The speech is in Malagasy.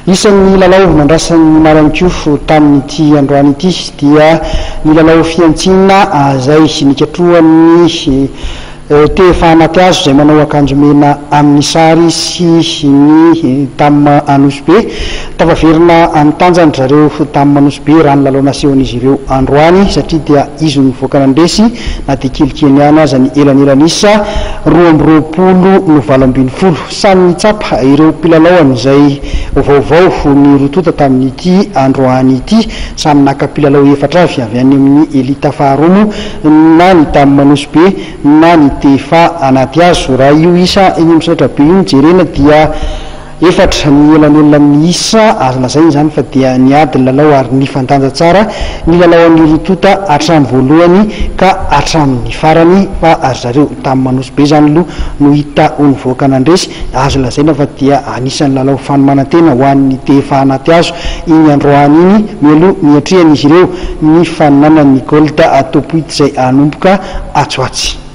Isan'ny lalao nandrasan'ny Marankiofo tamin'ity androany ity dia ny lalao fiantsina izay nikatroan'ny Tehefanaty Hazo izay manao akanjo mena amin'ny sary sy ny Tam Anosy tavaverina antanjany zareo Tam Anosy raha ny lalao nasehon'izy ireo androany satria dia izy nivoaka nandresy na dia kelikely ihany aza ny elanelanisa 2020 samy nitsapa ireo mpilalao izay vaovao ny rotota tamin'ity androany ity samy naka mpilalao efatra avy any amin'ny elita faharoa na ny Tam Anosy na ny Tehefanaty Hazo raha io isa eny misaotra be io jerena dia efatra ny elanelona miisa azo lazaina zany fa dia niady ny lalao ary nifantanja tsara ny lalao amin'ny rotota hatramin'ny voalohany ka hatramin'ny farany fa azy zareo Tam Anosy zany aloha no hita ho nivoaka nandresy azo lazaina fa dia anisan'ny lalao fanomanantena ho an'ny Tehefanaty Hazo iny androany iny mialoha miatrihan'izy ireo ny fananan'ny Gold Topoit izay anomboka atsoatsy.